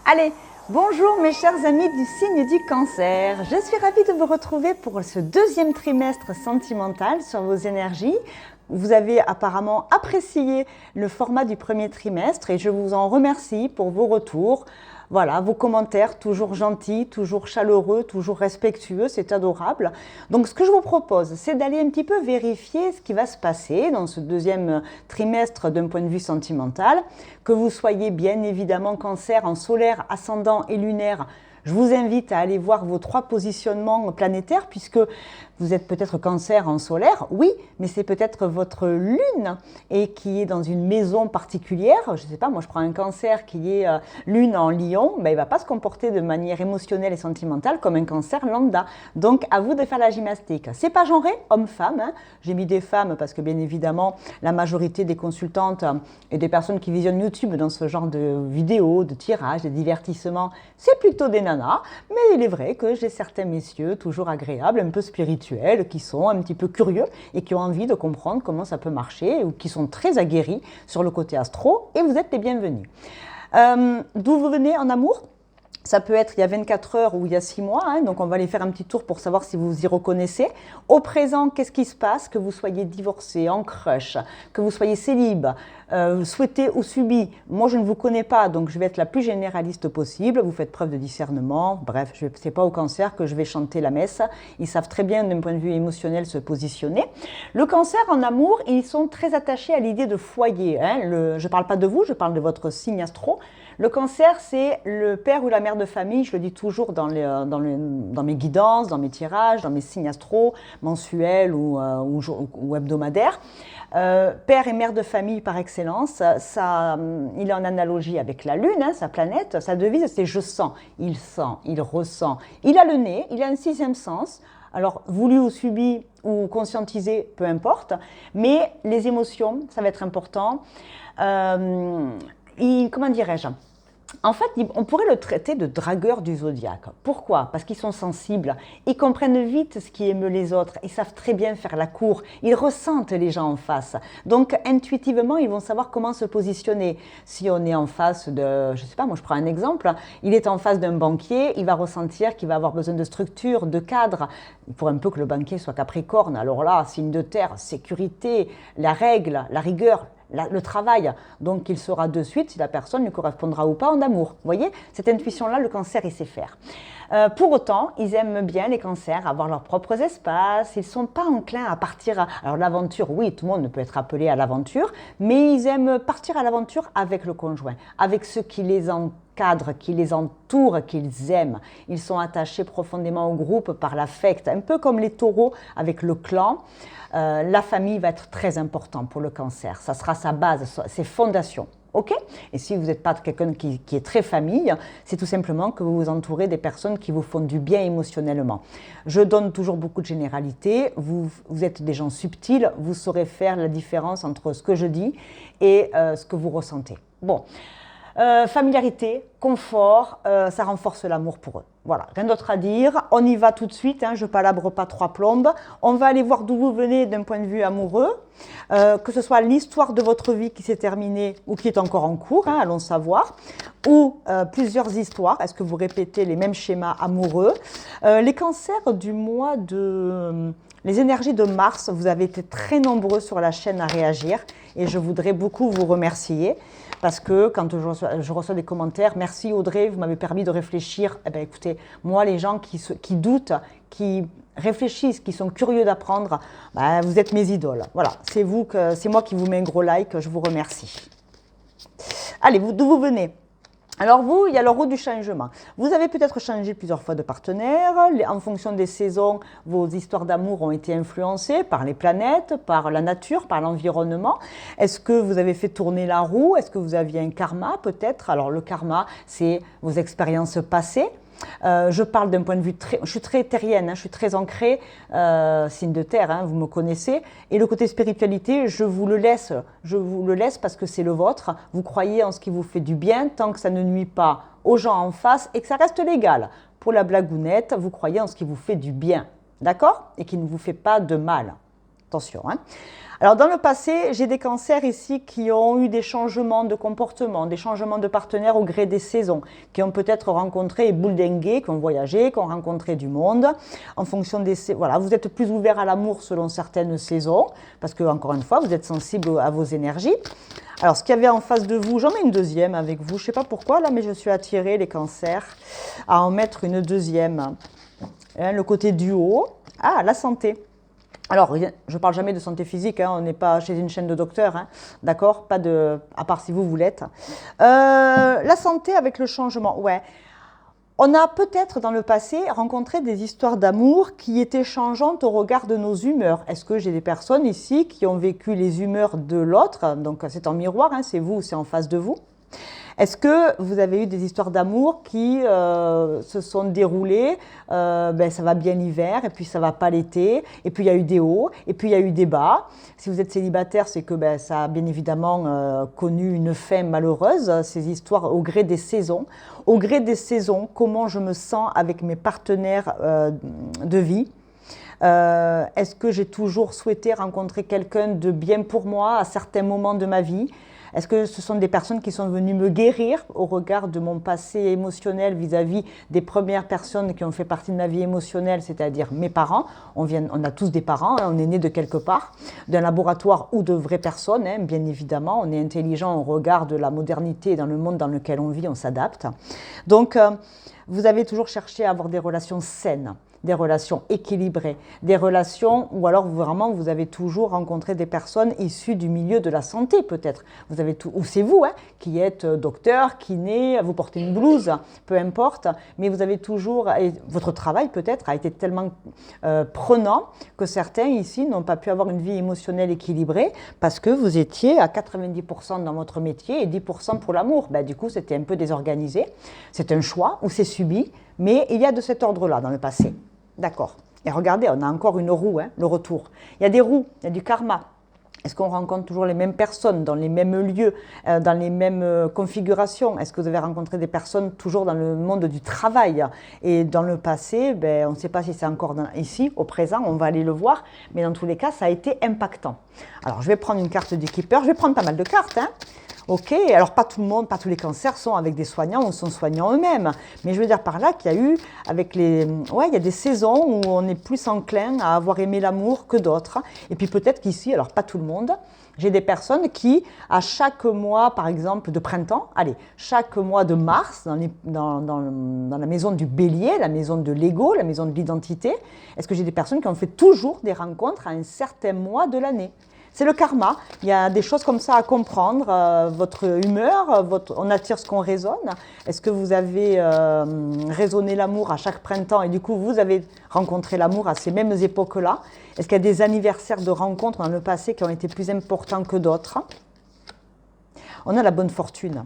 Allez, bonjour mes chers amis du signe du cancer. Je suis ravie de vous retrouver pour ce deuxième trimestre sentimental sur vos énergies. Vous avez apparemment apprécié le format du premier trimestre et je vous en remercie pour vos retours. Voilà, vos commentaires toujours gentils, toujours chaleureux, toujours respectueux, c'est adorable. Donc ce que je vous propose, c'est d'aller un petit peu vérifier ce qui va se passer dans ce deuxième trimestre d'un point de vue sentimental. Que vous soyez bien évidemment cancer en solaire, ascendant et lunaire, je vous invite à aller voir vos 3 positionnements planétaires puisque vous êtes peut-être cancer en solaire, oui, mais c'est peut-être votre lune et qui est dans une maison particulière. Je ne sais pas, moi je prends un cancer qui est lune en lion, ben, il ne va pas se comporter de manière émotionnelle et sentimentale comme un cancer lambda. Donc à vous de faire la gymnastique. C'est pas genré, homme-femme. Hein. J'ai mis des femmes parce que bien évidemment la majorité des consultantes et des personnes qui visionnent YouTube dans ce genre de vidéos, de tirages, de divertissements, c'est plutôt des nanas. Mais il est vrai que j'ai certains messieurs toujours agréables, un peu spirituels, qui sont un petit peu curieux et qui ont envie de comprendre comment ça peut marcher ou qui sont très aguerris sur le côté astro et vous êtes les bienvenus. D'où vous venez en amour ? Ça peut être il y a 24 heures ou il y a 6 mois, hein, donc on va aller faire un petit tour pour savoir si vous vous y reconnaissez. Au présent, qu'est-ce qui se passe ? Que vous soyez divorcé, en crush, que vous soyez célib, souhaité ou subi. Moi, je ne vous connais pas, donc je vais être la plus généraliste possible. Vous faites preuve de discernement. Bref, ce n'est pas au cancer que je vais chanter la messe. Ils savent très bien, d'un point de vue émotionnel, se positionner. Le cancer, en amour, ils sont très attachés à l'idée de foyer. Hein. Je ne parle pas de vous, je parle de votre signe astro. Le cancer, c'est le père ou la mère de famille, je le dis toujours dans mes guidances, dans mes tirages, dans mes signes astro, mensuels ou hebdomadaires. Père et mère de famille par excellence, il est en analogie avec la Lune, hein, sa planète. Sa devise, c'est « je sens », il ressent. Il a le nez, il a un 6e sens. Alors, voulu ou subi ou conscientisé, peu importe. Mais les émotions, ça va être important. Comment dirais-je ? En fait, on pourrait le traiter de dragueur du zodiaque. Pourquoi ? Parce qu'ils sont sensibles, ils comprennent vite ce qui émeut les autres, ils savent très bien faire la cour, ils ressentent les gens en face. Donc, intuitivement, ils vont savoir comment se positionner. Si on est en face de, je ne sais pas, moi je prends un exemple, il est en face d'un banquier, il va ressentir qu'il va avoir besoin de structure, de cadre. Il faut un peu que le banquier soit capricorne. Alors là, signe de terre, sécurité, la règle, la rigueur, le travail, donc il saura de suite si la personne lui correspondra ou pas en amour. Vous voyez, cette intuition-là, le cancer, il sait faire. Pour autant, ils aiment bien, les cancers, avoir leurs propres espaces. Ils ne sont pas enclins à partir. Alors l'aventure, oui, tout le monde ne peut être appelé à l'aventure, mais ils aiment partir à l'aventure avec le conjoint, avec ceux qui les encadrent, qui les entourent, qu'ils aiment. Ils sont attachés profondément au groupe par l'affect, un peu comme les taureaux avec le clan. La famille va être très importante pour le cancer. Ça sera sa base, ses fondations. Ok ? Et si vous n'êtes pas quelqu'un qui est très famille, c'est tout simplement que vous vous entourez des personnes qui vous font du bien émotionnellement. Je donne toujours beaucoup de généralités. Vous êtes des gens subtils. Vous saurez faire la différence entre ce que je dis et ce que vous ressentez. Bon. Familiarité, confort, ça renforce l'amour pour eux. Voilà, rien d'autre à dire. On y va tout de suite, hein, je ne palabre pas 3 plombes. On va aller voir d'où vous venez d'un point de vue amoureux, que ce soit l'histoire de votre vie qui s'est terminée ou qui est encore en cours, hein, allons savoir, ou plusieurs histoires. Est-ce que vous répétez les mêmes schémas amoureux ? Les cancers du mois de... Les énergies de Mars, vous avez été très nombreux sur la chaîne à réagir et je voudrais beaucoup vous remercier parce que quand je reçois des commentaires, merci Audrey, vous m'avez permis de réfléchir. Eh bien, écoutez, moi, les gens qui doutent, qui réfléchissent, qui sont curieux d'apprendre, ben, vous êtes mes idoles. Voilà, c'est moi qui vous mets un gros like, je vous remercie. Allez, d'où vous venez ? Alors vous, il y a le roue du changement. Vous avez peut-être changé plusieurs fois de partenaire. En fonction des saisons, vos histoires d'amour ont été influencées par les planètes, par la nature, par l'environnement. Est-ce que vous avez fait tourner la roue ? Est-ce que vous aviez un karma peut-être ? Alors le karma, c'est vos expériences passées. Je parle d'un point de vue je suis très terrienne, hein, je suis très ancrée, signe de terre, hein, vous me connaissez. Et le côté spiritualité, je vous le laisse parce que c'est le vôtre. Vous croyez en ce qui vous fait du bien tant que ça ne nuit pas aux gens en face et que ça reste légal. Pour la blagounette, vous croyez en ce qui vous fait du bien, d'accord ? Et qui ne vous fait pas de mal. Attention, hein. Alors dans le passé, j'ai des cancers ici qui ont eu des changements de comportement, des changements de partenaires au gré des saisons, qui ont peut-être rencontré et bouldengué, qui ont voyagé, qui ont rencontré du monde, en fonction des... Voilà, vous êtes plus ouvert à l'amour selon certaines saisons, parce que, encore une fois, vous êtes sensible à vos énergies. Alors, ce qu'il y avait en face de vous, j'en mets une deuxième avec vous, je ne sais pas pourquoi, là, mais je suis attirée, les cancers, à en mettre une deuxième. Hein, le côté du haut, la santé. Alors, je ne parle jamais de santé physique, hein, on n'est pas chez une chaîne de docteurs, hein, d'accord, pas de, à part si vous l'êtes. La santé avec le changement, ouais. On a peut-être dans le passé rencontré des histoires d'amour qui étaient changeantes au regard de nos humeurs. Est-ce que j'ai des personnes ici qui ont vécu les humeurs de l'autre? Donc c'est en miroir, hein, c'est vous ou c'est en face de vous. Est-ce que vous avez eu des histoires d'amour qui se sont déroulées, ça va bien l'hiver, et puis ça va pas l'été, et puis il y a eu des hauts, et puis il y a eu des bas. Si vous êtes célibataire, c'est que ça a bien évidemment connu une fin malheureuse, ces histoires au gré des saisons. Au gré des saisons, comment je me sens avec mes partenaires de vie. Est-ce que j'ai toujours souhaité rencontrer quelqu'un de bien pour moi à certains moments de ma vie? Est-ce que ce sont des personnes qui sont venues me guérir au regard de mon passé émotionnel vis-à-vis des premières personnes qui ont fait partie de ma vie émotionnelle, c'est-à-dire mes parents? On a tous des parents, hein, on est né de quelque part, d'un laboratoire ou de vraies personnes, hein, bien évidemment. On est intelligent au regard de la modernité dans le monde dans lequel on vit, on s'adapte. Donc, vous avez toujours cherché à avoir des relations saines, des relations équilibrées, des relations où alors vraiment vous avez toujours rencontré des personnes issues du milieu de la santé peut-être. Vous avez tout, ou c'est vous qui êtes docteur, kiné, vous portez une blouse, peu importe, mais vous avez toujours, votre travail peut-être a été tellement prenant que certains ici n'ont pas pu avoir une vie émotionnelle équilibrée parce que vous étiez à 90% dans votre métier et 10% pour l'amour. Du coup, c'était un peu désorganisé. C'est un choix ou c'est subi, mais il y a de cet ordre-là dans le passé. D'accord. Et regardez, on a encore une roue, hein, le retour. Il y a des roues, il y a du karma. Est-ce qu'on rencontre toujours les mêmes personnes, dans les mêmes lieux, dans les mêmes configurations? Est-ce que vous avez rencontré des personnes toujours dans le monde du travail? Et dans le passé, on ne sait pas si c'est encore ici, au présent, on va aller le voir, mais dans tous les cas, ça a été impactant. Alors, je vais prendre une carte du Keeper, je vais prendre pas mal de cartes, hein. Ok, alors pas tout le monde, pas tous les cancers sont avec des soignants ou sont soignants eux-mêmes. Mais je veux dire par là qu'il y a eu, il y a des saisons où on est plus enclin à avoir aimé l'amour que d'autres. Et puis peut-être qu'ici, alors pas tout le monde, j'ai des personnes qui, à chaque mois, par exemple, de printemps, chaque mois de mars, dans la maison du bélier, la maison de l'ego, la maison de l'identité, est-ce que j'ai des personnes qui ont fait toujours des rencontres à un certain mois de l'année? C'est le karma. Il y a des choses comme ça à comprendre. Votre humeur, on attire ce qu'on raisonne. Est-ce que vous avez raisonné l'amour à chaque printemps et du coup vous avez rencontré l'amour à ces mêmes époques-là? Est-ce qu'il y a des anniversaires de rencontres dans le passé qui ont été plus importants que d'autres? On a la bonne fortune.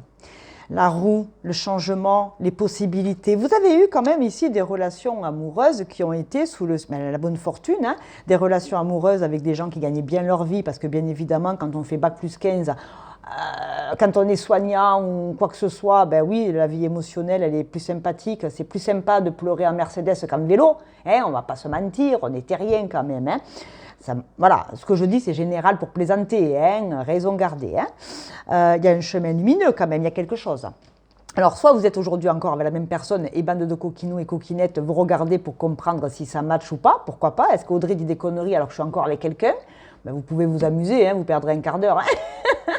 La roue, le changement, les possibilités. Vous avez eu quand même ici des relations amoureuses qui ont été sous la bonne fortune, hein, des relations amoureuses avec des gens qui gagnaient bien leur vie, parce que bien évidemment, quand on fait bac+15, quand on est soignant ou quoi que ce soit, oui, la vie émotionnelle, elle est plus sympathique. C'est plus sympa de pleurer en Mercedes qu'en vélo, hein, on ne va pas se mentir, on est terrien quand même, hein. Voilà, ce que je dis, c'est général pour plaisanter, hein, raison gardée. Hein. Il y a un chemin lumineux quand même, il y a quelque chose. Alors, soit vous êtes aujourd'hui encore avec la même personne et bande de coquinous et coquinettes, vous regardez pour comprendre si ça match ou pas, pourquoi pas. Est-ce qu'Audrey dit des conneries alors que je suis encore avec quelqu'un? Vous pouvez vous amuser, hein, vous perdrez un quart d'heure. Hein.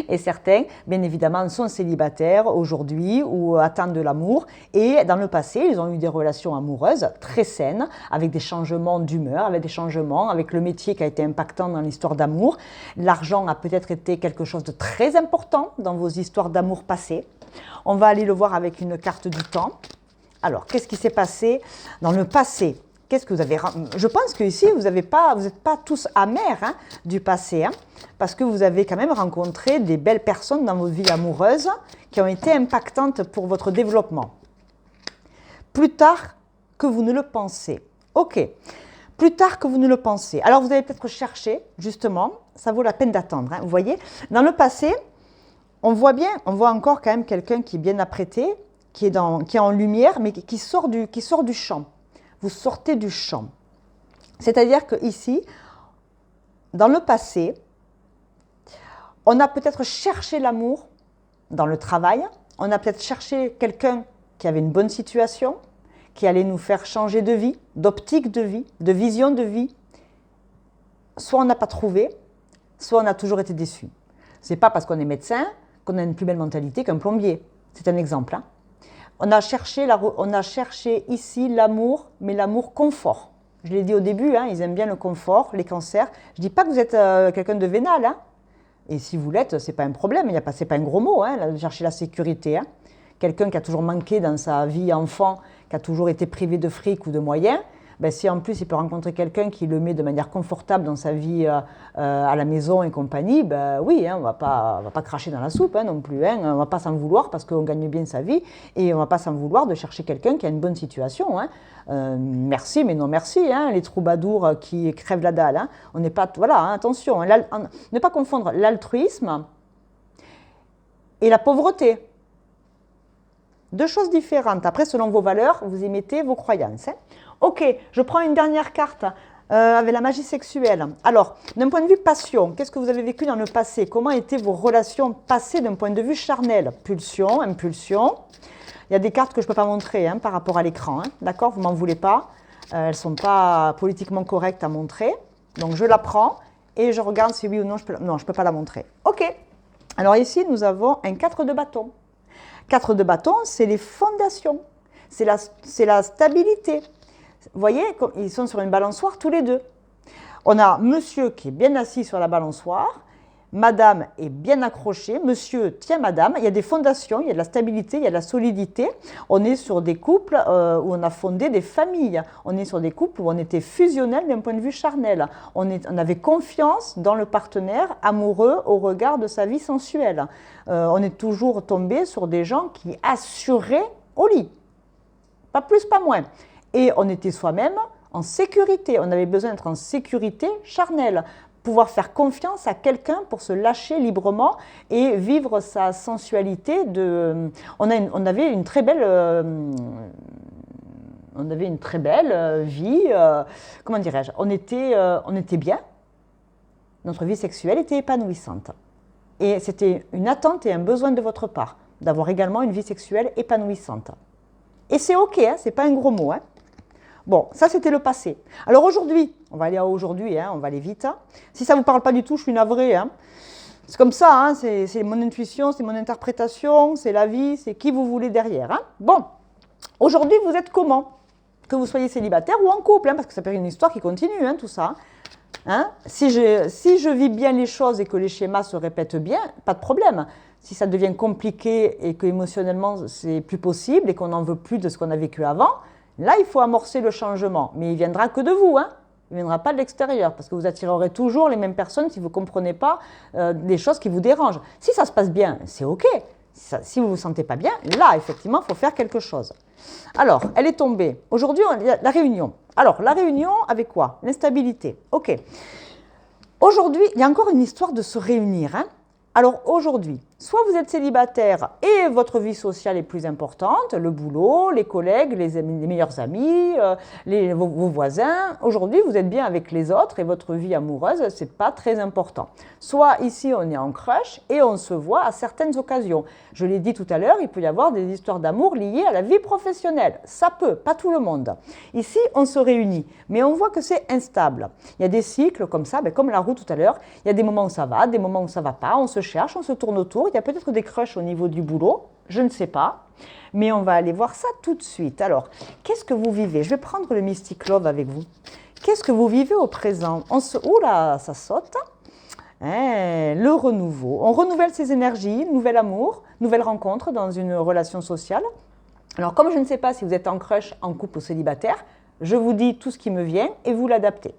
Et certains, bien évidemment, sont célibataires aujourd'hui ou attendent de l'amour. Et dans le passé, ils ont eu des relations amoureuses très saines, avec des changements d'humeur, avec des changements, avec le métier qui a été impactant dans l'histoire d'amour. L'argent a peut-être été quelque chose de très important dans vos histoires d'amour passées. On va aller le voir avec une carte du temps. Alors, qu'est-ce qui s'est passé dans le passé? Qu'est-ce que vous avez... Je pense qu'ici, vous n'êtes pas tous amers, hein, du passé, hein, parce que vous avez quand même rencontré des belles personnes dans votre vie amoureuse qui ont été impactantes pour votre développement. Plus tard que vous ne le pensez. Ok, plus tard que vous ne le pensez. Alors, vous allez peut-être chercher, justement, ça vaut la peine d'attendre. Hein, vous voyez, dans le passé, on voit encore quand même quelqu'un qui est bien apprêté, qui est en lumière, mais qui sort du champ. Vous sortez du champ. C'est-à-dire qu'ici, dans le passé, On a peut-être cherché l'amour dans le travail. On a peut-être cherché quelqu'un qui avait une bonne situation, qui allait nous faire changer de vie, d'optique de vie, de vision de vie. Soit on n'a pas trouvé, soit on a toujours été déçu. Ce n'est pas parce qu'on est médecin qu'on a une plus belle mentalité qu'un plombier. C'est un exemple. Hein. On a cherché ici l'amour, mais l'amour confort. Je l'ai dit au début, hein, ils aiment bien le confort, les cancers. Je ne dis pas que vous êtes quelqu'un de vénal. Hein. Et si vous l'êtes, ce n'est pas un problème, ce n'est pas un gros mot, hein, de chercher la sécurité. Hein. Quelqu'un qui a toujours manqué dans sa vie enfant, qui a toujours été privé de fric ou de moyens, ben si en plus il peut rencontrer quelqu'un qui le met de manière confortable dans sa vie à la maison et compagnie, ben oui, hein, on va pas cracher dans la soupe hein, non plus. Hein, on ne va pas s'en vouloir parce qu'on gagne bien sa vie et on ne va pas s'en vouloir de chercher quelqu'un qui a une bonne situation. Hein. Merci, mais non merci, hein, les troubadours qui crèvent la dalle. Hein. On n'est pas, voilà, hein, attention, hein, ne pas confondre l'altruisme et la pauvreté. Deux choses différentes. Après, selon vos valeurs, vous y mettez vos croyances. Hein. Ok, je prends une dernière carte avec la magie sexuelle. Alors, d'un point de vue passion, qu'est-ce que vous avez vécu dans le passé? Comment étaient vos relations passées d'un point de vue charnel? Pulsion, impulsion. Il y a des cartes que je ne peux pas montrer hein, par rapport à l'écran. Hein. D'accord, vous ne m'en voulez pas. Elles ne sont pas politiquement correctes à montrer. Donc, je la prends et je regarde si oui ou non je peux pas la montrer. Ok. Alors ici, nous avons un 4 de bâton. 4 de bâton, c'est les fondations. C'est la stabilité. Vous voyez, ils sont sur une balançoire tous les deux. On a monsieur qui est bien assis sur la balançoire, madame est bien accrochée, monsieur tient madame, il y a des fondations, il y a de la stabilité, il y a de la solidité. On est sur des couples où on a fondé des familles, on est sur des couples où on était fusionnel d'un point de vue charnel. On avait confiance dans le partenaire amoureux au regard de sa vie sensuelle. On est toujours tombé sur des gens qui assuraient au lit, pas plus, pas moins. Et on était soi-même en sécurité. On avait besoin d'être en sécurité charnelle, pouvoir faire confiance à quelqu'un pour se lâcher librement et vivre sa sensualité. On avait une très belle vie. Comment dirais-je? On était bien. Notre vie sexuelle était épanouissante. Et c'était une attente et un besoin de votre part d'avoir également une vie sexuelle épanouissante. Et c'est ok, hein, c'est pas un gros mot. Hein. Bon, ça c'était le passé. Alors aujourd'hui, on va aller à aujourd'hui, hein, on va aller vite. Hein. Si ça ne vous parle pas du tout, je suis navrée. Hein. C'est comme ça, hein, c'est mon intuition, c'est mon interprétation, c'est la vie, c'est qui vous voulez derrière. Hein. Bon, aujourd'hui vous êtes comment? Que vous soyez célibataire ou en couple, hein, parce que ça peut être une histoire qui continue, hein, tout ça. Hein. Si je vis bien les choses et que les schémas se répètent bien, pas de problème. Si ça devient compliqué et que émotionnellement c'est plus possible et qu'on n'en veut plus de ce qu'on a vécu avant, là, il faut amorcer le changement, mais il ne viendra que de vous, hein. Il ne viendra pas de l'extérieur, parce que vous attirerez toujours les mêmes personnes si vous ne comprenez pas des choses qui vous dérangent. Si ça se passe bien, c'est OK. Si vous ne vous sentez pas bien, là, effectivement, il faut faire quelque chose. Alors, elle est tombée. Aujourd'hui, la réunion. Alors, la réunion avec quoi? L'instabilité. OK. Aujourd'hui, il y a encore une histoire de se réunir, hein. Alors aujourd'hui, soit vous êtes célibataire et votre vie sociale est plus importante, le boulot, les collègues, les meilleurs amis, vos voisins. Aujourd'hui, vous êtes bien avec les autres et votre vie amoureuse, ce n'est pas très important. Soit ici, on est en crush et on se voit à certaines occasions. Je l'ai dit tout à l'heure, il peut y avoir des histoires d'amour liées à la vie professionnelle. Ça peut, pas tout le monde. Ici, on se réunit, mais on voit que c'est instable. Il y a des cycles comme ça, comme la roue tout à l'heure. Il y a des moments où ça va, des moments où ça ne va pas. On se cherche, on se tourne autour. Il y a peut-être des crushs au niveau du boulot, je ne sais pas. Mais on va aller voir ça tout de suite. Alors, qu'est-ce que vous vivez? Je vais prendre le Mystic Love avec vous. Qu'est-ce que vous vivez au présent? Oula, ça saute. Le renouveau. On renouvelle ses énergies, nouvel amour, nouvelle rencontre dans une relation sociale. Alors, comme je ne sais pas si vous êtes en crush, en couple ou célibataire, je vous dis tout ce qui me vient et vous l'adaptez.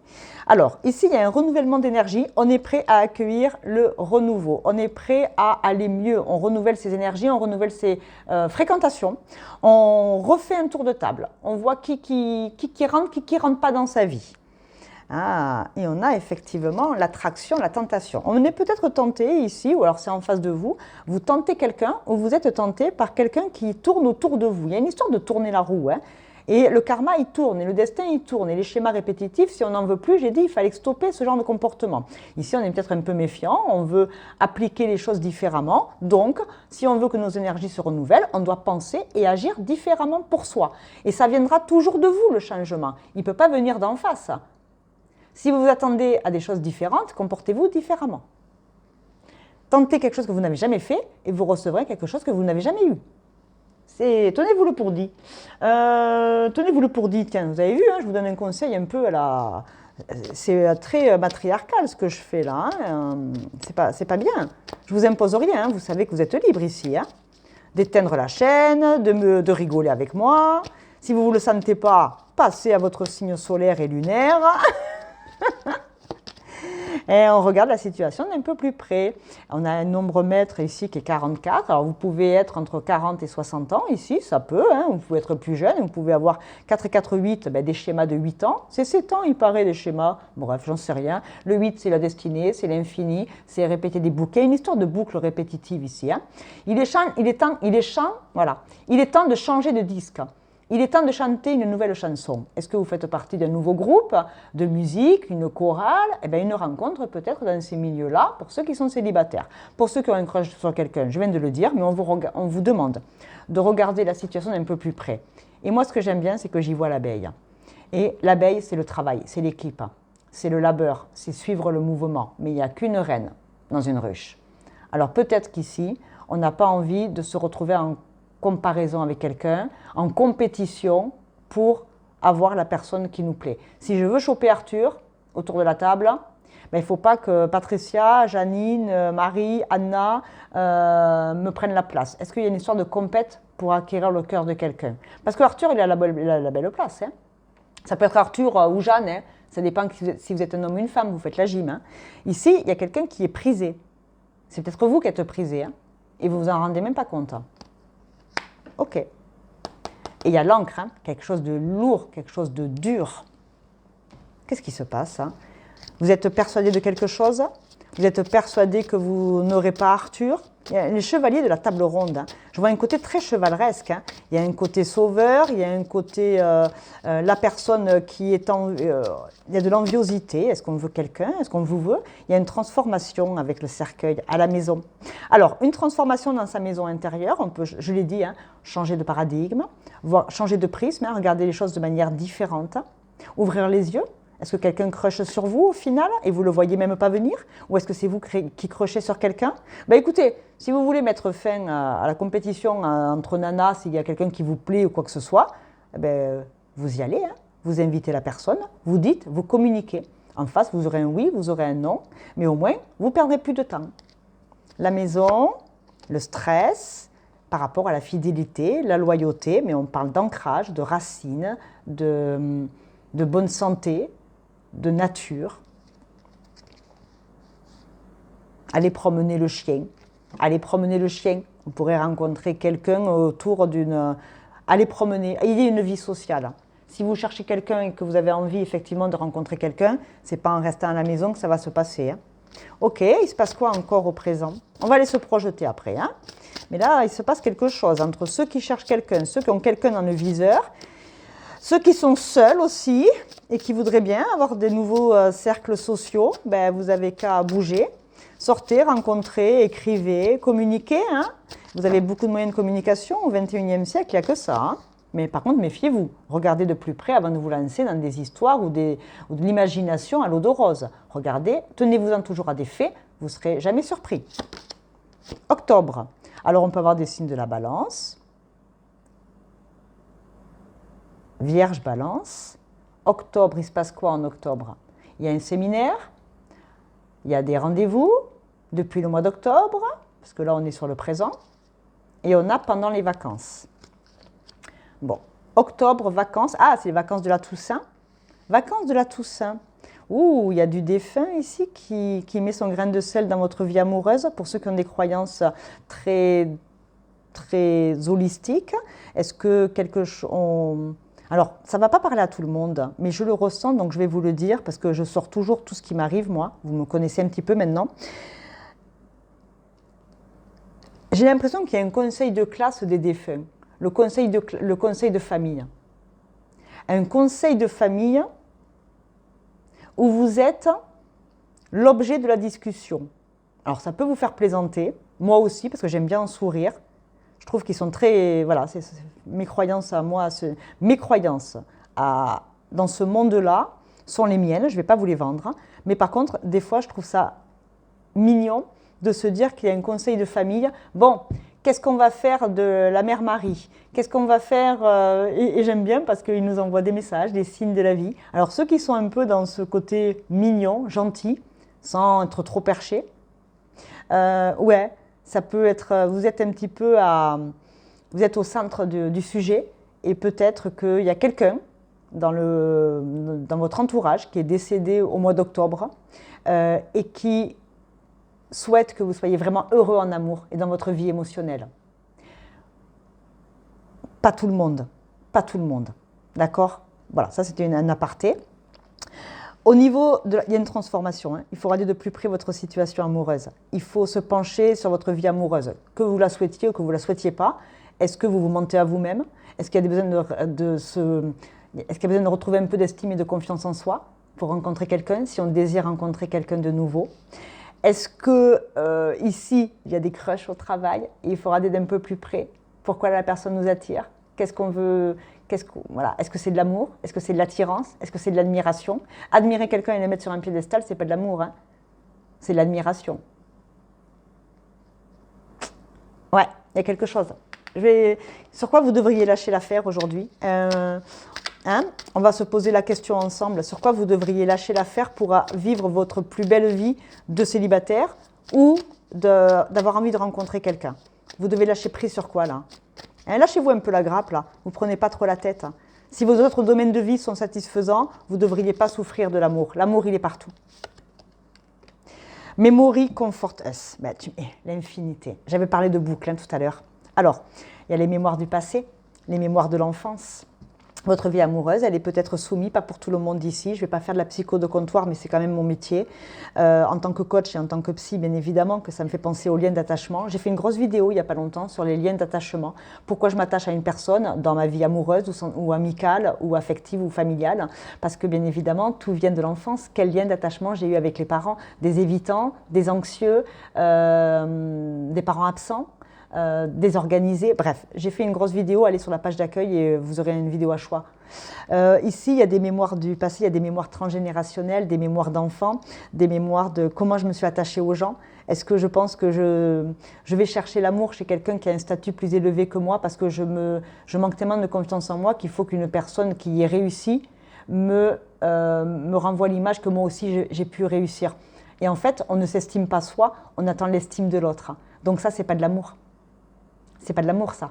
Alors, ici, il y a un renouvellement d'énergie. On est prêt à accueillir le renouveau. On est prêt à aller mieux. On renouvelle ses énergies, on renouvelle ses fréquentations. On refait un tour de table. On voit qui rentre, qui rentre pas dans sa vie. Ah, et on a effectivement l'attraction, la tentation. On est peut-être tenté ici, ou alors c'est en face de vous, vous tentez quelqu'un ou vous êtes tenté par quelqu'un qui tourne autour de vous. Il y a une histoire de tourner la roue, hein. Et le karma, il tourne, et le destin, il tourne. Et les schémas répétitifs, si on n'en veut plus, j'ai dit, il fallait stopper ce genre de comportement. Ici, on est peut-être un peu méfiant, on veut appliquer les choses différemment. Donc, si on veut que nos énergies se renouvellent, on doit penser et agir différemment pour soi. Et ça viendra toujours de vous, le changement. Il ne peut pas venir d'en face. Si vous vous attendez à des choses différentes, comportez-vous différemment. Tentez quelque chose que vous n'avez jamais fait et vous recevrez quelque chose que vous n'avez jamais eu. Tenez-vous-le pour dit. Tenez-vous-le pour dit. Tiens, vous avez vu, hein, je vous donne un conseil un peu à la... C'est très matriarcal ce que je fais là. Hein. C'est pas bien. Je vous impose rien. Hein. Vous savez que vous êtes libre ici. Hein. D'éteindre la chaîne, de rigoler avec moi. Si vous ne le sentez pas, passez à votre signe solaire et lunaire. Et on regarde la situation d'un peu plus près. On a un nombre mètre ici qui est 44. Alors vous pouvez être entre 40 et 60 ans ici, ça peut. Hein. Vous pouvez être plus jeune, vous pouvez avoir 4 et 4, 8, des schémas de 8 ans. C'est 7 ans, il paraît, des schémas. Bref, j'en sais rien. Le 8, c'est la destinée, c'est l'infini, c'est répéter des bouquets. Une histoire de boucle répétitive ici. Hein. Il est temps de changer de disque. Il est temps de chanter une nouvelle chanson. Est-ce que vous faites partie d'un nouveau groupe de musique, une chorale? Eh bien, une rencontre peut-être dans ces milieux-là pour ceux qui sont célibataires. Pour ceux qui ont un crush sur quelqu'un, je viens de le dire, mais on vous demande de regarder la situation d'un peu plus près. Et moi, ce que j'aime bien, c'est que j'y vois l'abeille. Et l'abeille, c'est le travail, c'est l'équipe, c'est le labeur, c'est suivre le mouvement. Mais il n'y a qu'une reine dans une ruche. Alors peut-être qu'ici, on n'a pas envie de se retrouver en comparaison avec quelqu'un, en compétition pour avoir la personne qui nous plaît. Si je veux choper Arthur autour de la table, il ne faut pas que Patricia, Janine, Marie, Anna me prennent la place. Est-ce qu'il y a une histoire de compète pour acquérir le cœur de quelqu'un? Parce que Arthur, il a la belle place. Hein. Ça peut être Arthur ou Jeanne, hein. Ça dépend si vous êtes un homme ou une femme, vous faites la gym. Hein. Ici, il y a quelqu'un qui est prisé. C'est peut-être vous qui êtes prisé, hein, et vous vous en rendez même pas compte. Ok. Et il y a l'encre, hein, quelque chose de lourd, quelque chose de dur. Qu'est-ce qui se passe hein? Vous êtes persuadé de quelque chose? Vous êtes persuadé que vous n'aurez pas Arthur? Il y a les chevaliers de la table ronde. Hein. Je vois un côté très chevaleresque. Hein. Il y a un côté sauveur, il y a un côté la personne qui est en... il y a de l'enviosité. Est-ce qu'on veut quelqu'un? Est-ce qu'on vous veut? Il y a une transformation avec le cercueil à la maison. Alors, une transformation dans sa maison intérieure, on peut, je l'ai dit, hein, changer de paradigme, voire changer de prisme, hein, regarder les choses de manière différente, ouvrir les yeux. Est-ce que quelqu'un crush sur vous au final et vous ne le voyez même pas venir? Ou est-ce que c'est vous qui cruchez sur quelqu'un? Écoutez, si vous voulez mettre fin à la compétition entre nanas, s'il y a quelqu'un qui vous plaît ou quoi que ce soit, vous y allez, hein. Vous invitez la personne, vous dites, vous communiquez. En face, vous aurez un oui, vous aurez un non, mais au moins, vous ne perdrez plus de temps. La maison, le stress, par rapport à la fidélité, la loyauté, mais on parle d'ancrage, de racines, de bonne santé, de nature. Allez promener le chien. Allez promener le chien. Vous pourrez rencontrer quelqu'un autour d'une... Allez promener. Ayez une vie sociale. Si vous cherchez quelqu'un et que vous avez envie effectivement de rencontrer quelqu'un, ce n'est pas en restant à la maison que ça va se passer. Hein. Ok, il se passe quoi encore au présent? On va aller se projeter après. Hein. Mais là, il se passe quelque chose entre ceux qui cherchent quelqu'un, ceux qui ont quelqu'un dans le viseur, ceux qui sont seuls aussi et qui voudraient bien avoir des nouveaux cercles sociaux, vous n'avez qu'à bouger. Sortez, rencontrez, écrivez, communiquez. Hein. Vous avez beaucoup de moyens de communication. Au XXIe siècle, il n'y a que ça. Hein. Mais par contre, méfiez-vous. Regardez de plus près avant de vous lancer dans des histoires ou de l'imagination à l'eau de rose. Regardez, tenez-vous-en toujours à des faits, vous ne serez jamais surpris. Octobre. Alors, on peut avoir des signes de la balance. Vierge, balance. Octobre, il se passe quoi en octobre? Il y a un séminaire, il y a des rendez-vous depuis le mois d'octobre, parce que là, on est sur le présent, et on a pendant les vacances. Bon, octobre, vacances. Ah, c'est les vacances de la Toussaint. Vacances de la Toussaint. Ouh, il y a du défunt ici qui met son grain de sel dans votre vie amoureuse, pour ceux qui ont des croyances très, très holistiques. Est-ce que quelque chose... Alors, ça ne va pas parler à tout le monde, mais je le ressens, donc je vais vous le dire, parce que je sors toujours tout ce qui m'arrive, moi. Vous me connaissez un petit peu maintenant. J'ai l'impression qu'il y a un conseil de classe des défunts, le conseil de famille. un conseil de famille où vous êtes l'objet de la discussion. Alors ça peut vous faire plaisanter, moi aussi, parce que j'aime bien en sourire. Je trouve qu'ils sont très... Voilà, c'est mes croyances à moi, mes croyances dans ce monde-là sont les miennes, je ne vais pas vous les vendre. Hein. Mais par contre, des fois, je trouve ça mignon de se dire qu'il y a un conseil de famille. Bon, qu'est-ce qu'on va faire de la mère Marie? Qu'est-ce qu'on va faire et j'aime bien parce qu'ils nous envoient des messages, des signes de la vie. Alors ceux qui sont un peu dans ce côté mignon, gentil, sans être trop perché, ouais, ça peut être, vous êtes un petit peu vous êtes au centre du sujet et peut-être qu'il y a quelqu'un dans votre entourage qui est décédé au mois d'octobre et qui souhaite que vous soyez vraiment heureux en amour et dans votre vie émotionnelle. Pas tout le monde, pas tout le monde, d'accord? Voilà, ça c'était un aparté. Au niveau il y a une transformation, hein. Il faut regarder de plus près votre situation amoureuse. Il faut se pencher sur votre vie amoureuse, que vous la souhaitiez ou que vous ne la souhaitiez pas. Est-ce que vous vous mentez à vous-même? Est-ce qu'il y a besoin est-ce qu'il y a besoin de retrouver un peu d'estime et de confiance en soi pour rencontrer quelqu'un, si on désire rencontrer quelqu'un de nouveau? Est-ce que ici, il y a des crushs au travail et il faut regarder d'un peu plus près pourquoi la personne nous attire? Qu'est-ce qu'on veut? Voilà. Est-ce que c'est de l'amour? Est-ce que c'est de l'attirance? Est-ce que c'est de l'admiration? Admirer quelqu'un et le mettre sur un piédestal, c'est pas de l'amour, hein. C'est de l'admiration. Ouais, il y a quelque chose. Sur quoi vous devriez lâcher l'affaire aujourd'hui? On va se poser la question ensemble. Sur quoi vous devriez lâcher l'affaire pour vivre votre plus belle vie de célibataire ou d'avoir envie de rencontrer quelqu'un? Vous devez lâcher prise sur quoi là? Lâchez-vous un peu la grappe là. Vous ne prenez pas trop la tête. Hein. Si vos autres domaines de vie sont satisfaisants, vous ne devriez pas souffrir de l'amour. L'amour, il est partout. Memory comfort us. Ben, l'infinité. J'avais parlé de boucle tout à l'heure. Alors, il y a les mémoires du passé, les mémoires de l'enfance. Votre vie amoureuse, elle est peut-être soumise, pas pour tout le monde ici. Je ne vais pas faire de la psycho de comptoir, mais c'est quand même mon métier. En tant que coach et en tant que psy, bien évidemment que ça me fait penser aux liens d'attachement. J'ai fait une grosse vidéo il n'y a pas longtemps sur les liens d'attachement. Pourquoi je m'attache à une personne dans ma vie amoureuse ou amicale ou affective ou familiale? Parce que bien évidemment, tout vient de l'enfance. Quel lien d'attachement j'ai eu avec les parents? Des évitants, des anxieux, des parents absents? Désorganisé, bref, j'ai fait une grosse vidéo, allez sur la page d'accueil et vous aurez une vidéo à choix. Ici, il y a des mémoires du passé, il y a des mémoires transgénérationnelles, des mémoires d'enfants, des mémoires de comment je me suis attachée aux gens. Est-ce que je pense que je vais chercher l'amour chez quelqu'un qui a un statut plus élevé que moi parce que je manque tellement de confiance en moi qu'il faut qu'une personne qui ait réussi me renvoie l'image que moi aussi j'ai pu réussir. Et en fait, on ne s'estime pas soi, on attend l'estime de l'autre. Donc ça, c'est pas de l'amour. C'est pas de l'amour, ça.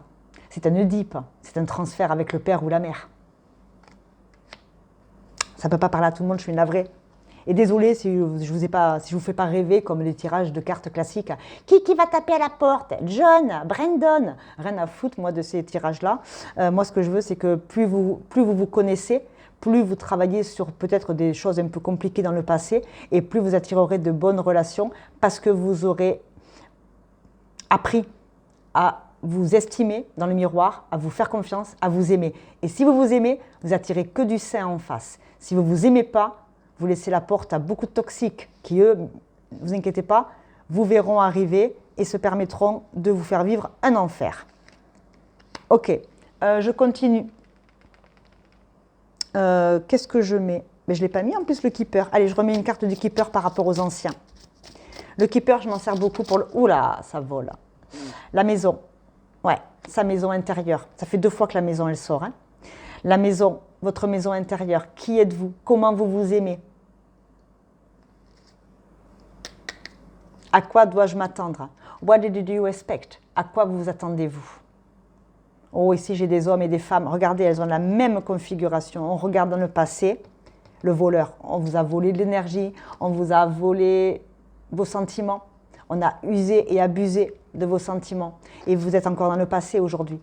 C'est un Oedipe. C'est un transfert avec le père ou la mère. Ça ne peut pas parler à tout le monde, je suis navrée. Et désolée si je vous fais pas rêver comme les tirages de cartes classiques. Qui va taper à la porte? John, Brandon. Rien à foutre, moi, de ces tirages-là. Moi, ce que je veux, c'est que plus vous vous connaissez, plus vous travaillez sur peut-être des choses un peu compliquées dans le passé, et plus vous attirerez de bonnes relations parce que vous aurez appris à vous estimer dans le miroir, à vous faire confiance, à vous aimer. Et si vous vous aimez, vous attirez que du sain en face. Si vous ne vous aimez pas, vous laissez la porte à beaucoup de toxiques qui, eux, ne vous inquiétez pas, vous verront arriver et se permettront de vous faire vivre un enfer. Ok, je continue. Qu'est-ce que je mets? Mais je ne l'ai pas mis en plus le keeper. Allez, je remets une carte du keeper par rapport aux anciens. Le keeper, je m'en sers beaucoup pour le... Oula, ça vole. La maison. Ouais, sa maison intérieure. Ça fait 2 fois que la maison, elle sort. Hein. La maison, votre maison intérieure. Qui êtes-vous? Comment vous vous aimez? À quoi dois-je m'attendre? What did you expect? À quoi vous attendez-vous? Oh, ici, j'ai des hommes et des femmes. Regardez, elles ont la même configuration. On regarde dans le passé, le voleur. On vous a volé de l'énergie, on vous a volé vos sentiments. On a usé et abusé de vos sentiments. Et vous êtes encore dans le passé aujourd'hui.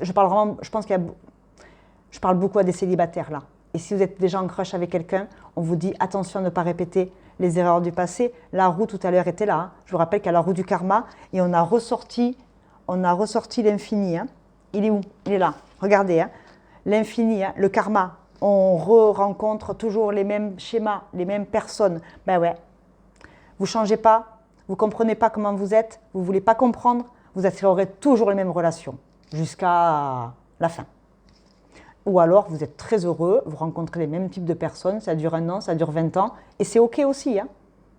Je parle beaucoup à des célibataires là. Et si vous êtes déjà en crush avec quelqu'un, on vous dit attention à ne pas répéter les erreurs du passé. La roue tout à l'heure était là. Hein. Je vous rappelle qu'il y a la roue du karma et on a ressorti l'infini. Hein. Il est où? Il est là. Regardez. Hein. L'infini, hein. Le karma. on re-rencontre toujours les mêmes schémas, les mêmes personnes. Ben ouais, vous ne changez pas, vous ne comprenez pas comment vous êtes, vous ne voulez pas comprendre, vous attirerez toujours les mêmes relations jusqu'à la fin. Ou alors, vous êtes très heureux, vous rencontrez les mêmes types de personnes, ça dure 1 an, ça dure 20 ans, et c'est OK aussi, hein,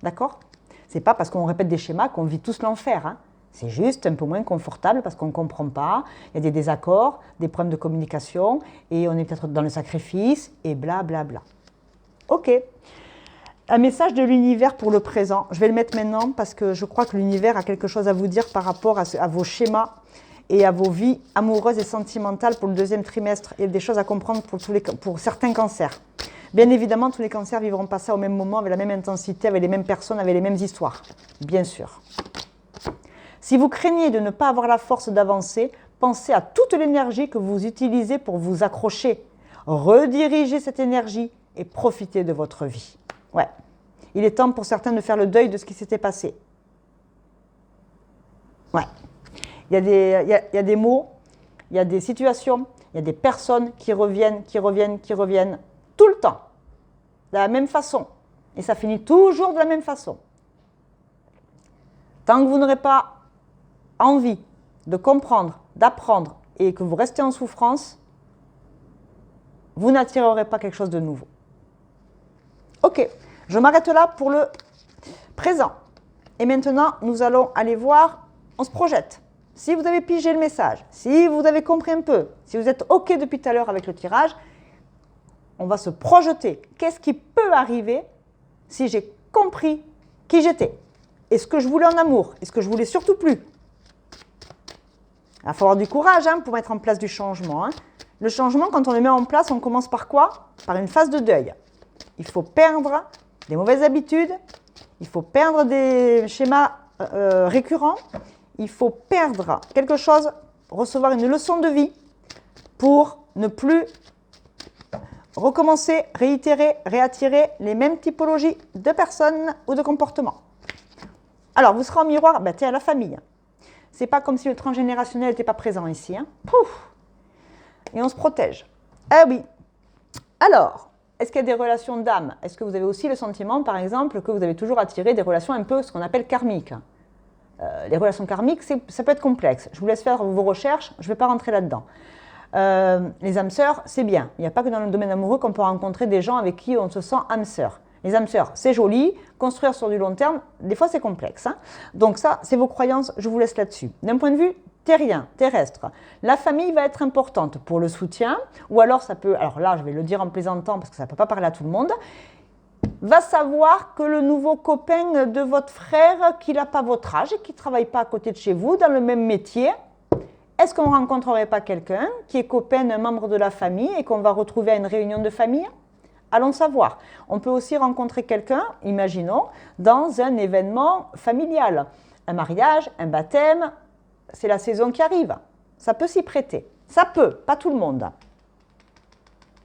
d'accord? C'est pas parce qu'on répète des schémas qu'on vit tous l'enfer, hein. C'est juste un peu moins confortable parce qu'on ne comprend pas, il y a des désaccords, des problèmes de communication, et on est peut-être dans le sacrifice, et blablabla. OK. Un message de l'univers pour le présent. Je vais le mettre maintenant parce que je crois que l'univers a quelque chose à vous dire par rapport à vos schémas et à vos vies amoureuses et sentimentales pour le 2e trimestre. Il y a des choses à comprendre pour certains cancers. Bien évidemment, tous les cancers ne vivront pas ça au même moment, avec la même intensité, avec les mêmes personnes, avec les mêmes histoires. Bien sûr. Si vous craignez de ne pas avoir la force d'avancer, pensez à toute l'énergie que vous utilisez pour vous accrocher. Redirigez cette énergie et profitez de votre vie. Ouais. Il est temps pour certains de faire le deuil de ce qui s'était passé. Ouais. Il y a des mots, il y a des situations, il y a des personnes qui reviennent tout le temps, de la même façon. Et ça finit toujours de la même façon. Tant que vous n'aurez pas envie de comprendre, d'apprendre et que vous restez en souffrance, vous n'attirerez pas quelque chose de nouveau. Ok, je m'arrête là pour le présent. Et maintenant, nous allons aller voir, on se projette. Si vous avez pigé le message, si vous avez compris un peu, si vous êtes OK depuis tout à l'heure avec le tirage, on va se projeter. Qu'est-ce qui peut arriver si j'ai compris qui j'étais? Et ce que je voulais en amour? Et ce que je voulais surtout plus? Il va falloir du courage pour mettre en place du changement. Hein. Le changement, quand on le met en place, on commence par quoi? Par une phase de deuil. Il faut perdre des mauvaises habitudes, il faut perdre des schémas récurrents, il faut perdre quelque chose, recevoir une leçon de vie pour ne plus recommencer, réitérer, réattirer les mêmes typologies de personnes ou de comportements. Alors, vous serez en miroir, tiens, la famille. C'est pas comme si le transgénérationnel n'était pas présent ici. Hein. Pouf. Et on se protège. Ah oui. Alors, est-ce qu'il y a des relations d'âme? Est-ce que vous avez aussi le sentiment, par exemple, que vous avez toujours attiré des relations un peu ce qu'on appelle karmiques? Les relations karmiques, ça peut être complexe. Je vous laisse faire vos recherches, je ne vais pas rentrer là-dedans. Les âmes sœurs, c'est bien. Il n'y a pas que dans le domaine amoureux qu'on peut rencontrer des gens avec qui on se sent âme sœur. Les âmes sœurs, c'est joli. Construire sur du long terme, des fois, c'est complexe. Hein. Donc ça, c'est vos croyances, je vous laisse là-dessus. D'un point de vue terrien, terrestre, la famille va être importante pour le soutien, ou alors ça peut, alors là, je vais le dire en plaisantant parce que ça ne peut pas parler à tout le monde, va savoir que le nouveau copain de votre frère, qui n'a pas votre âge et qui ne travaille pas à côté de chez vous, dans le même métier, est-ce qu'on ne rencontrerait pas quelqu'un qui est copain d'un membre de la famille et qu'on va retrouver à une réunion de famille? Allons savoir. On peut aussi rencontrer quelqu'un, imaginons, dans un événement familial. Un mariage, un baptême, c'est la saison qui arrive. Ça peut s'y prêter. Ça peut, pas tout le monde.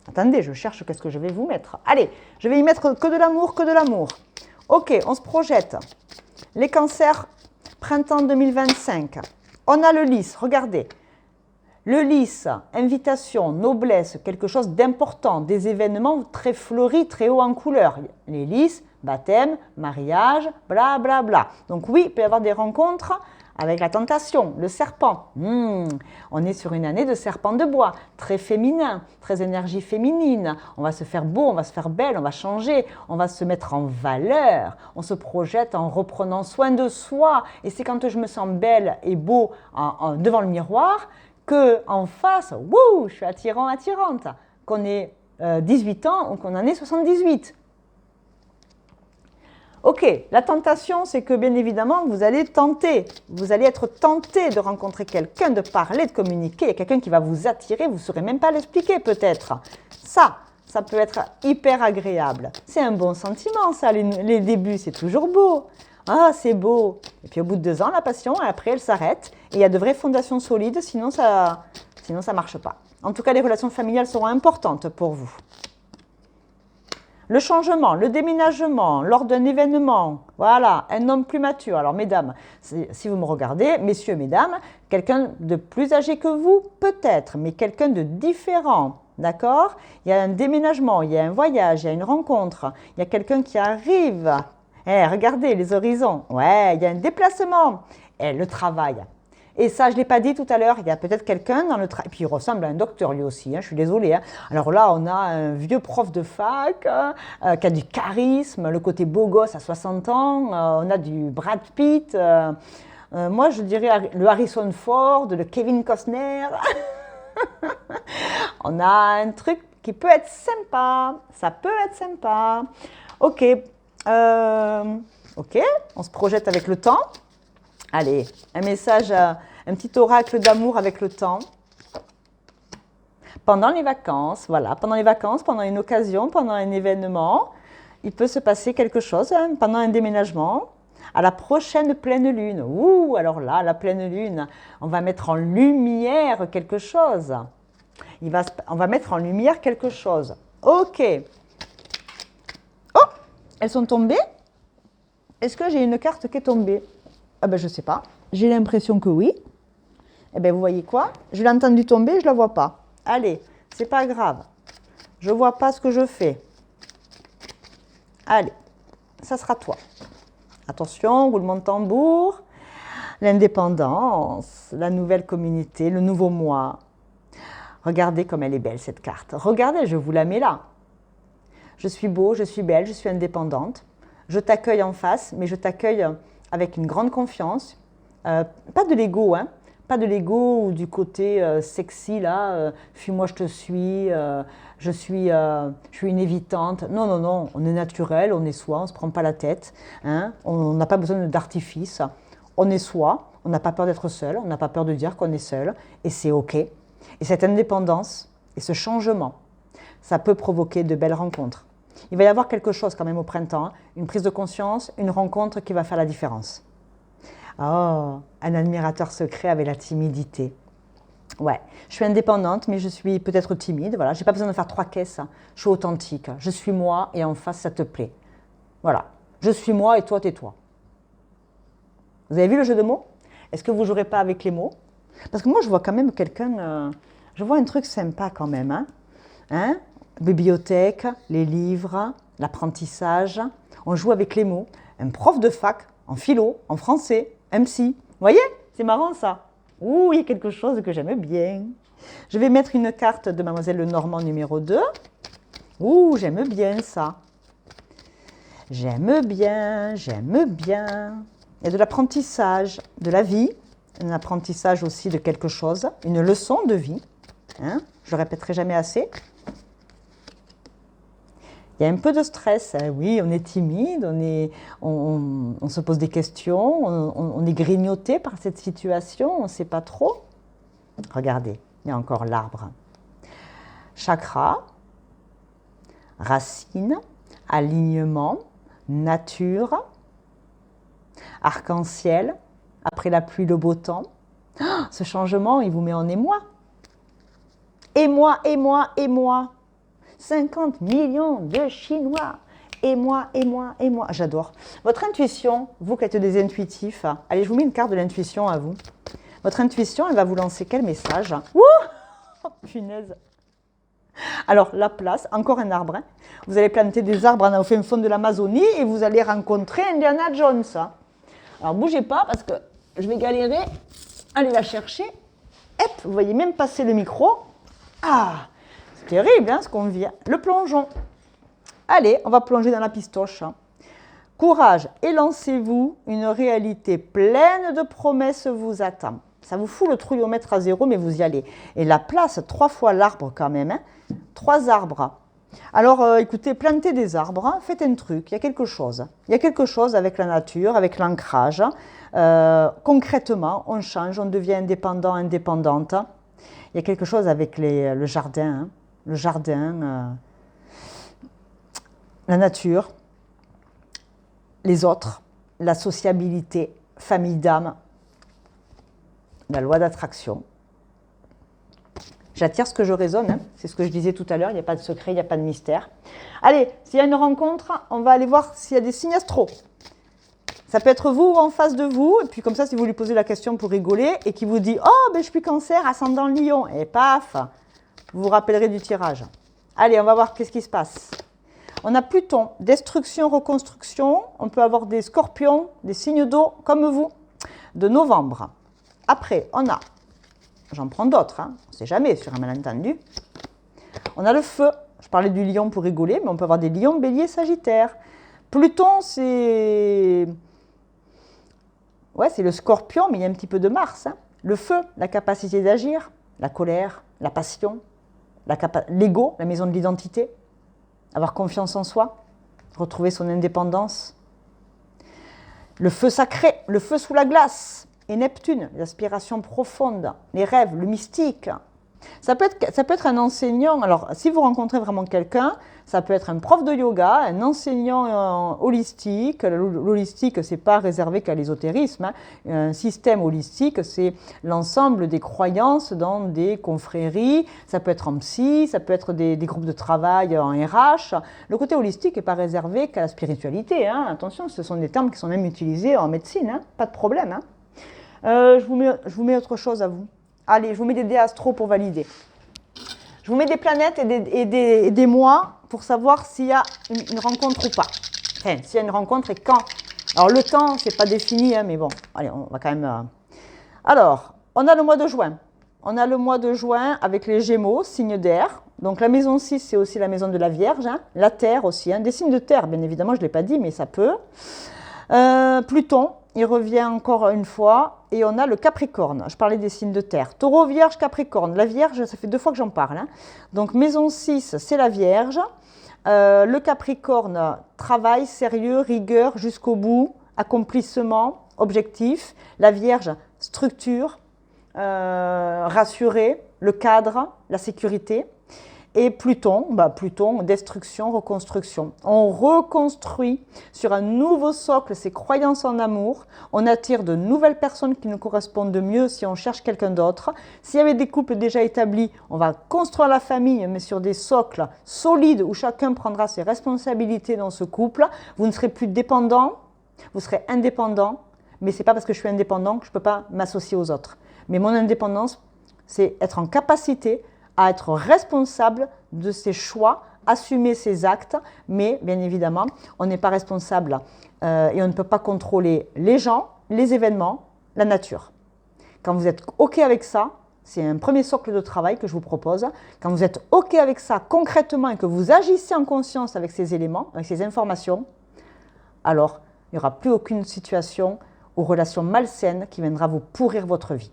Attendez, je cherche qu'est-ce que je vais vous mettre. Allez, je vais y mettre que de l'amour, que de l'amour. Ok, on se projette. Les cancers, printemps 2025. On a le lys, regardez. Le lys, invitation, noblesse, quelque chose d'important, des événements très fleuris, très hauts en couleur. Les lys, baptême, mariage, blablabla. Bla, bla. Donc oui, il peut y avoir des rencontres avec la tentation, le serpent. On est sur une année de serpent de bois, très féminin, très énergie féminine. On va se faire beau, on va se faire belle, on va changer, on va se mettre en valeur. On se projette en reprenant soin de soi. Et c'est quand je me sens belle et beau devant le miroir qu'en face, wouh, je suis attirant, attirante. Qu'on ait 18 ans ou qu'on en ait 78. Ok, la tentation, c'est que bien évidemment, vous allez être tenté de rencontrer quelqu'un, de parler, de communiquer. Il y a quelqu'un qui va vous attirer, vous ne saurez même pas l'expliquer peut-être. Ça peut être hyper agréable. C'est un bon sentiment, ça, les débuts, c'est toujours beau. Ah, c'est beau. Et puis au bout de 2 ans, la passion, après, elle s'arrête. Et il y a de vraies fondations solides, sinon ça ne marche pas. En tout cas, les relations familiales seront importantes pour vous. Le changement, le déménagement, lors d'un événement, voilà, un homme plus mature. Alors, mesdames, si vous me regardez, messieurs, mesdames, quelqu'un de plus âgé que vous, peut-être, mais quelqu'un de différent. d'accord? Il y a un déménagement, il y a un voyage, il y a une rencontre, il y a quelqu'un qui arrive. Eh, regardez les horizons. Ouais, il y a un déplacement. Et le travail. Et ça, je ne l'ai pas dit tout à l'heure, il y a peut-être quelqu'un dans le travail. Et puis il ressemble à un docteur lui aussi, hein, je suis désolée. Hein. Alors là, on a un vieux prof de fac qui a du charisme, le côté beau gosse à 60 ans. On a du Brad Pitt. Moi, je dirais le Harrison Ford, le Kevin Costner. On a un truc qui peut être sympa. Ça peut être sympa. Ok. Ok, on se projette avec le temps. Allez, un message, un petit oracle d'amour avec le temps. Pendant les vacances, voilà, pendant les vacances, pendant une occasion, pendant un événement, il peut se passer quelque chose, hein, pendant un déménagement, à la prochaine pleine lune. Ouh, alors là, la pleine lune, on va mettre en lumière quelque chose. On va mettre en lumière quelque chose. Ok. Oh, elles sont tombées? Est-ce que j'ai une carte qui est tombée? Ah ben, je ne sais pas. J'ai l'impression que oui. Eh bien, vous voyez quoi? Je l'ai entendu tomber, je ne la vois pas. Allez, c'est pas grave. Je ne vois pas ce que je fais. Allez, ça sera toi. Attention, roulement de tambour. L'indépendance, la nouvelle communauté, le nouveau moi. Regardez comme elle est belle, cette carte. Regardez, je vous la mets là. Je suis beau, je suis belle, je suis indépendante. Je t'accueille en face, mais je t'accueille avec une grande confiance. Pas de l'ego, hein. Pas de l'ego ou du côté sexy, là, fuis-moi, je te suis, je suis une évitante. Non, non, non, on est naturel, on est soi, on ne se prend pas la tête. Hein. On n'a pas besoin d'artifice. On est soi, on n'a pas peur d'être seul, on n'a pas peur de dire qu'on est seul, et c'est OK. Et cette indépendance et ce changement, ça peut provoquer de belles rencontres. Il va y avoir quelque chose quand même au printemps, hein, une prise de conscience, une rencontre qui va faire la différence. Oh, un admirateur secret avec la timidité. Ouais, je suis indépendante, mais je suis peut-être timide. Voilà, j'ai pas besoin de faire 3 caisses. Hein. Je suis authentique. Je suis moi et en face, ça te plaît. Voilà, je suis moi et toi, t'es toi. Vous avez vu le jeu de mots? Est-ce que vous jouerez pas avec les mots? Parce que moi, je vois quand même quelqu'un. Je vois un truc sympa quand même. Hein? Bibliothèque, les livres, l'apprentissage. On joue avec les mots. Un prof de fac, en philo, en français, un psy. Vous voyez? C'est marrant ça. Ouh, il y a quelque chose que j'aime bien. Je vais mettre une carte de Mademoiselle Lenormand numéro 2. Ouh, j'aime bien ça. J'aime bien, j'aime bien. Il y a de l'apprentissage de la vie, un apprentissage aussi de quelque chose, une leçon de vie. Hein? Je ne le répéterai jamais assez. Il y a un peu de stress, hein. Oui, on est timide, on se pose des questions, on est grignoté par cette situation, on ne sait pas trop. Regardez, il y a encore l'arbre. Chakra, racine, alignement, nature, arc-en-ciel, après la pluie, le beau temps. Oh, ce changement, il vous met en émoi. Émoi, émoi, émoi. 50 millions de Chinois. Et moi, et moi, et moi. J'adore. Votre intuition, vous qui êtes des intuitifs, allez, je vous mets une carte de l'intuition à vous. Votre intuition, elle va vous lancer quel message? Ouh, oh, punaise. Alors, la place, encore un arbre. Hein. Vous allez planter des arbres au fin fond de l'Amazonie et vous allez rencontrer Indiana Jones. Alors, bougez pas parce que je vais galérer. Allez la chercher. Hop, vous voyez même passer le micro. Ah, c'est terrible hein, ce qu'on vit. Le plongeon. Allez, on va plonger dans la pistoche. Courage et lancez-vous. Une réalité pleine de promesses vous attend. Ça vous fout le trouillomètre à 0, mais vous y allez. Et la place, 3 fois l'arbre quand même. Hein. 3 arbres. Alors, écoutez, plantez des arbres, hein, faites un truc, il y a quelque chose. Il y a quelque chose avec la nature, avec l'ancrage. Concrètement, on change, on devient indépendant, indépendante. Il y a quelque chose avec le jardin. Hein. Le jardin, la nature, les autres, la sociabilité, famille d'âme, la loi d'attraction. J'attire ce que je raisonne, hein. C'est ce que je disais tout à l'heure, il n'y a pas de secret, il n'y a pas de mystère. Allez, s'il y a une rencontre, on va aller voir s'il y a des signes astro. Ça peut être vous ou en face de vous, et puis comme ça, si vous lui posez la question pour rigoler, et qu'il vous dit « Oh, ben, je suis Cancer, ascendant Lion », et paf, Vous vous rappellerez du tirage. Allez, on va voir qu'est-ce qui se passe. On a Pluton, destruction, reconstruction. On peut avoir des scorpions, des signes d'eau comme vous, de novembre. Après, on a, j'en prends d'autres, hein, on ne sait jamais sur un malentendu. On a le feu. Je parlais du lion pour rigoler, mais on peut avoir des lions, béliers, sagittaires. Pluton, c'est le scorpion, mais il y a un petit peu de Mars. Hein. Le feu, la capacité d'agir, la colère, la passion, l'ego, la maison de l'identité, avoir confiance en soi, retrouver son indépendance. Le feu sacré, le feu sous la glace, et Neptune, les aspirations profondes, les rêves, le mystique. Ça peut être un enseignant, alors si vous rencontrez vraiment quelqu'un, ça peut être un prof de yoga, un enseignant holistique. L'holistique, ce n'est pas réservé qu'à l'ésotérisme. Hein. Un système holistique, c'est l'ensemble des croyances dans des confréries. Ça peut être en psy, ça peut être des groupes de travail en RH. Le côté holistique n'est pas réservé qu'à la spiritualité. Hein. Attention, ce sont des termes qui sont même utilisés en médecine, hein. Pas de problème. Hein. Je vous mets autre chose à vous. Allez, je vous mets des dés astro pour valider. Je vous mets des planètes et des mois pour savoir s'il y a une rencontre ou pas. Enfin, s'il y a une rencontre et quand. Alors, le temps, ce n'est pas défini, hein, mais bon, allez, on va quand même... Alors, on a le mois de juin. On a le mois de juin avec les Gémeaux, signe d'air. Donc, la maison 6, c'est aussi la maison de la Vierge. Hein. La Terre aussi, hein. Des signes de terre, bien évidemment, je ne l'ai pas dit, mais ça peut. Pluton, il revient encore une fois. Et on a le Capricorne. Je parlais des signes de terre. Taureau, Vierge, Capricorne. La Vierge, ça fait 2 fois que j'en parle. Hein. Donc, maison 6, c'est la Vierge. Le Capricorne, travail, sérieux, rigueur, jusqu'au bout, accomplissement, objectif. La Vierge, structure, rassurer, le cadre, la sécurité. Et Pluton, Pluton, destruction, reconstruction. On reconstruit sur un nouveau socle ses croyances en amour. On attire de nouvelles personnes qui nous correspondent de mieux si on cherche quelqu'un d'autre. S'il y avait des couples déjà établis, on va construire la famille, mais sur des socles solides où chacun prendra ses responsabilités dans ce couple. Vous ne serez plus dépendant, vous serez indépendant. Mais ce n'est pas parce que je suis indépendant que je ne peux pas m'associer aux autres. Mais mon indépendance, c'est être en capacité à être responsable de ses choix, assumer ses actes, mais bien évidemment, on n'est pas responsable et on ne peut pas contrôler les gens, les événements, la nature. Quand vous êtes OK avec ça, c'est un premier socle de travail que je vous propose. Quand vous êtes OK avec ça concrètement et que vous agissez en conscience avec ces éléments, avec ces informations, alors il n'y aura plus aucune situation ou relation malsaine qui viendra vous pourrir votre vie.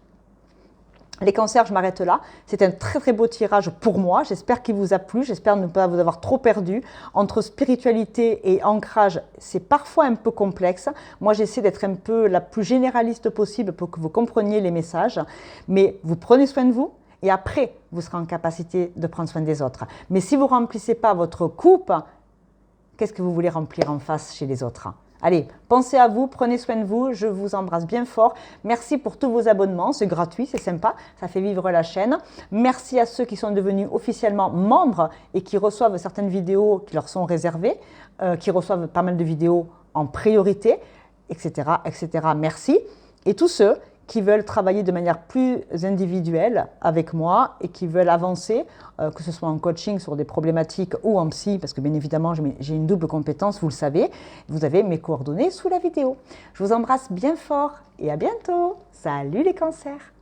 Les cancers, je m'arrête là. C'est un très très beau tirage pour moi. J'espère qu'il vous a plu. J'espère ne pas vous avoir trop perdu. Entre spiritualité et ancrage, c'est parfois un peu complexe. Moi, j'essaie d'être un peu la plus généraliste possible pour que vous compreniez les messages. Mais vous prenez soin de vous et après, vous serez en capacité de prendre soin des autres. Mais si vous ne remplissez pas votre coupe, qu'est-ce que vous voulez remplir en face chez les autres ? Allez, pensez à vous, prenez soin de vous, je vous embrasse bien fort. Merci pour tous vos abonnements, c'est gratuit, c'est sympa, ça fait vivre la chaîne. Merci à ceux qui sont devenus officiellement membres et qui reçoivent certaines vidéos qui leur sont réservées, qui reçoivent pas mal de vidéos en priorité, etc., etc. Merci. Et tous ceux qui veulent travailler de manière plus individuelle avec moi et qui veulent avancer, que ce soit en coaching sur des problématiques ou en psy, parce que bien évidemment j'ai une double compétence, vous le savez, vous avez mes coordonnées sous la vidéo. Je vous embrasse bien fort et à bientôt. Salut les cancers!